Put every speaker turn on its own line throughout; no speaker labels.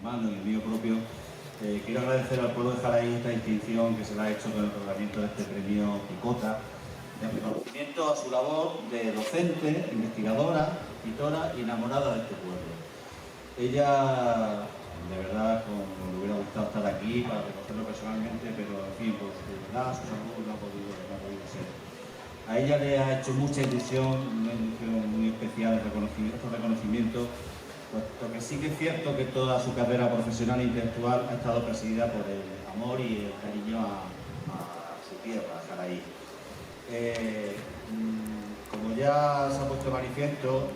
hermano y el mío propio, quiero agradecer al pueblo de Jaraí esta distinción que se le ha hecho con el otorgamiento de este premio Picota, de reconocimiento a su labor de docente, investigadora, escritora y enamorada de este pueblo. Ella, de verdad, me hubiera gustado estar aquí para reconocerlo personalmente, pero en fin, por su edad, su salud, no ha podido ser. A ella le ha hecho mucha ilusión, una ilusión muy especial estos reconocimientos, puesto que sí que es cierto que toda su carrera profesional e intelectual ha estado presidida por el amor y el cariño a su tierra, a Jaraí. Como ya se ha puesto de manifiesto,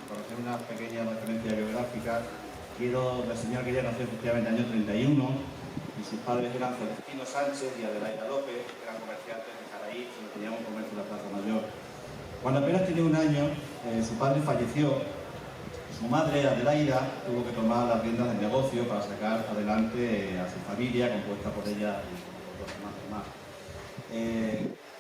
por hacer una pequeña referencia biográfica, quiero reseñar que ella nació efectivamente en el año 31 y sus padres eran Celestino Sánchez y Adelaida López, que eran comerciantes en Jaraí, donde tenían un comercio en la Plaza Mayor. Cuando apenas tenía un año, su padre falleció. Su madre, Adelaida, tuvo que tomar las riendas del negocio para sacar adelante a su familia, compuesta por ella y por los demás hermanos.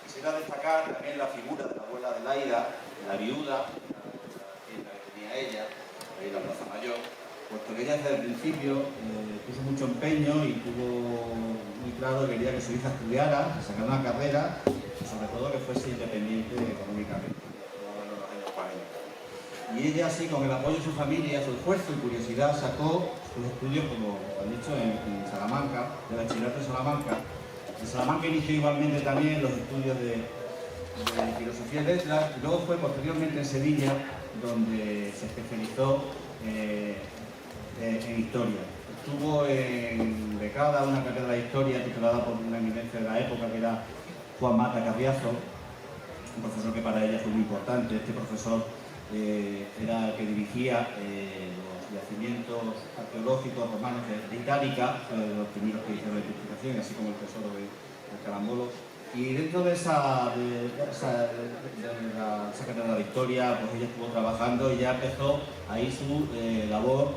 Quisiera destacar también la figura de la abuela Adelaida, la viuda, la tienda que tenía ella, ahí en la Plaza Mayor, puesto que ella desde el principio puso mucho empeño y tuvo muy claro que quería que su hija estudiara, que sacara una carrera y sobre todo que fuese independiente económicamente. Y ella, así, con el apoyo de su familia, su esfuerzo y curiosidad, sacó sus estudios, como han dicho, en Salamanca, de bachillerato en Salamanca. En Salamanca inició igualmente también los estudios de filosofía y letras, y luego fue posteriormente en Sevilla, donde se especializó en historia. Estuvo becada una cátedra de historia titulada por una eminencia de la época, que era Juan Mata Carriazo, un profesor que para ella fue muy importante. Este profesor era el que dirigía los yacimientos arqueológicos romanos de Itálica, los primeros que hicieron la investigación, así como el tesoro del Carambolo. Y dentro de esa cátedra de historia, pues ella estuvo trabajando y ya empezó ahí su labor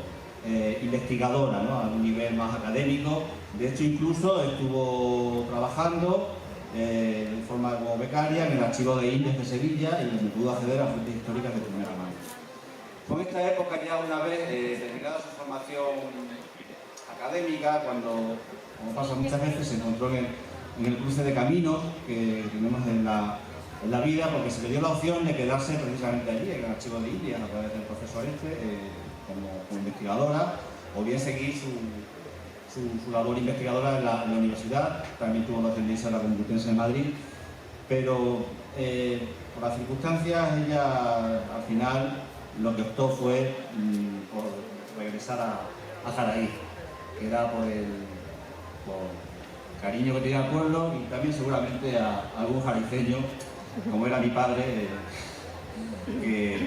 investigadora, ¿no? A un nivel más académico. De hecho, incluso estuvo trabajando de forma como becaria en el Archivo de Indias de Sevilla y donde pudo acceder a fuentes históricas de primera mano. Con esta época, ya una vez terminada su formación académica, como pasa muchas veces, se encontró en el cruce de caminos que tenemos en la vida, porque se le dio la opción de quedarse precisamente allí, en el Archivo de Indias, a través del profesor como investigadora, o bien seguir su labor investigadora en la universidad. También tuvo la tendencia a la Complutense de Madrid, pero por las circunstancias ella al final lo que optó fue por regresar a Jaraí, que era por el cariño que tenía al pueblo y también seguramente a algún jariceño, como era mi padre,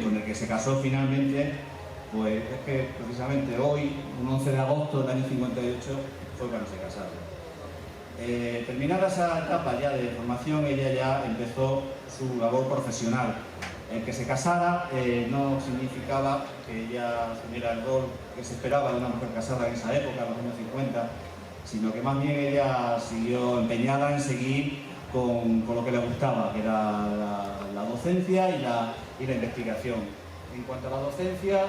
con el que se casó finalmente. Pues es que precisamente hoy, un 11 de agosto del año 58, fue cuando se casaron. Terminada esa etapa ya de formación, ella ya empezó su labor profesional. El que se casara no significaba que ella asumiera el rol que se esperaba de una mujer casada en esa época, en los años 50, sino que más bien ella siguió empeñada en seguir con lo que le gustaba, que era la docencia y la investigación. En cuanto a la docencia,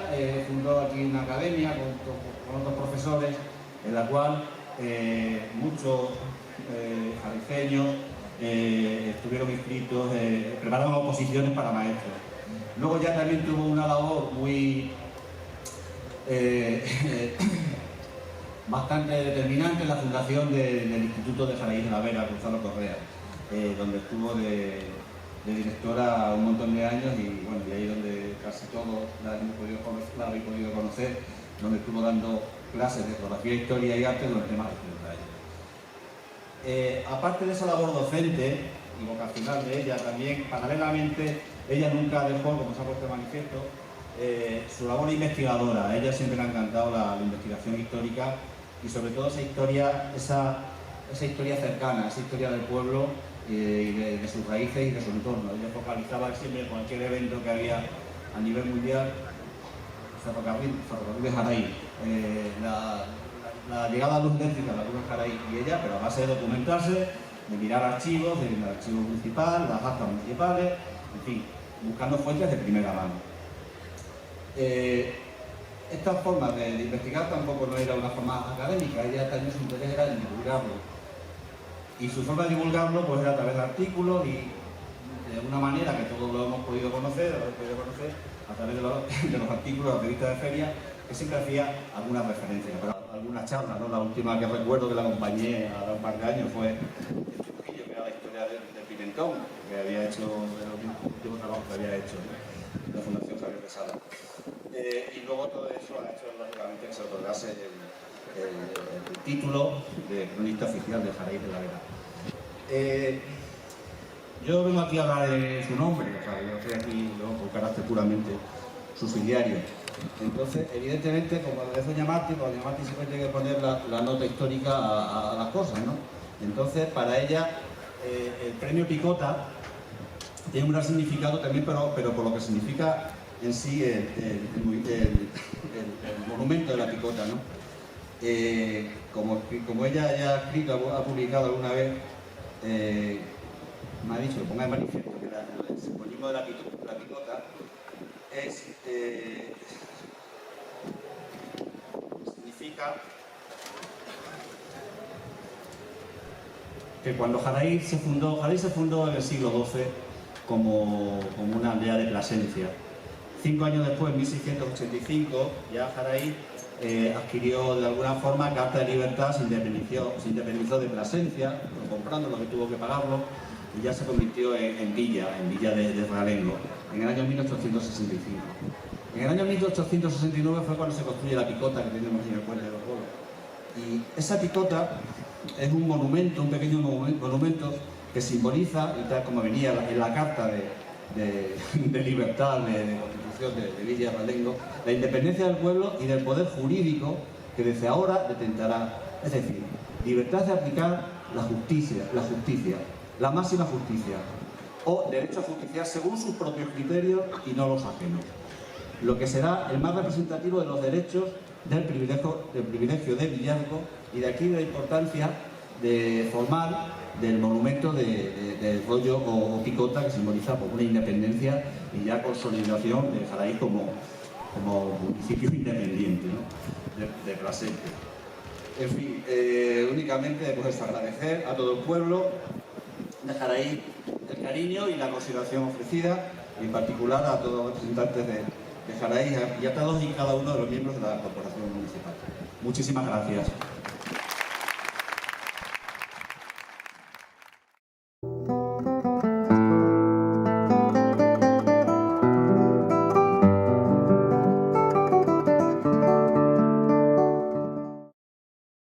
fundó aquí una academia con otros profesores, en la cual muchos jariceños estuvieron inscritos, prepararon oposiciones para maestros. Luego ya también tuvo una labor muy bastante determinante en la fundación del Instituto de Jaraí de la Vera, Gonzalo Correa, donde estuvo de directora un montón de años y bueno, y ahí donde casi todos la habéis podido conocer, donde estuvo dando clases de geografía, historia y arte durante más de 30 años. Aparte de esa labor docente y vocacional de ella, también paralelamente ella nunca dejó, como se ha puesto de manifiesto, su labor investigadora. A ella siempre le ha encantado la investigación histórica y sobre todo esa historia cercana, esa historia del pueblo y de sus raíces y de su entorno. Ella focalizaba siempre cualquier evento que había a nivel mundial, ferrocarril de Jaraí, la llegada a luz eléctrica de la luz de Jaraí, y ella, pero a base de documentarse, de mirar archivos, del archivo municipal, las actas municipales, en fin, buscando fuentes de primera mano. esta forma de investigar tampoco no era una forma académica, ella también su interés era en divulgarlo. Y su forma de divulgarlo pues era a través de artículos y de una manera que todos lo hemos podido conocer, a través de los artículos, las revistas de feria, que siempre hacía algunas referencias, pero algunas charlas, ¿no? La última que recuerdo que la acompañé a un par de años fue el Trujillo, que era la historia del pimentón, que había hecho, de los últimos trabajos que había hecho, ¿no? La Fundación Javier de Sala. Y luego todo eso ha hecho, lógicamente, que se otorgase el título de cronista oficial de Jaraíz de la Vera. Yo vengo aquí a hablar de su nombre, o sea, yo estoy aquí por carácter puramente subsidiario. Entonces, evidentemente, como es doña Martí, pues doña Martí siempre tiene que poner la nota histórica a las cosas, ¿no? Entonces, para ella, el premio Picota tiene un gran significado también, pero por lo que significa en sí el monumento de la Picota, ¿no? Como ella ya ha escrito, ha publicado alguna vez, me ha dicho que ponga en manifiesto que el simbolismo de la Picota significa que cuando Jaraíz se fundó en el siglo XII como una aldea de Plasencia. 5 años después, en 1685, ya Jaraíz adquirió de alguna forma carta de libertad, se independizó de Plasencia, comprando lo que tuvo que pagarlo, y ya se convirtió en villa de Realengo, en el año 1865. En el año 1869 fue cuando se construye la Picota que tenemos en el Puente de los Bolos. Y esa Picota es un monumento, un pequeño monumento que simboliza, y tal como venía en la carta de libertad, de constitución de Villa de Realengo, la independencia del pueblo y del poder jurídico que desde ahora detentará. Es decir, libertad de aplicar la justicia, la máxima justicia, o derecho a justiciar según sus propios criterios y no los ajenos, lo que será el más representativo de los derechos del privilegio de Villalgo, y de aquí la importancia formal del monumento del rollo o Picota, que simboliza por una independencia y ya consolidación de Jaraíz como municipio independiente, ¿no? de Plasencia. En fin, únicamente pues agradecer a todo el pueblo de Jaraíz el cariño y la consideración ofrecida, y en particular a todos los representantes de Jaraíz y a todos y cada uno de los miembros de la corporación municipal. Muchísimas gracias.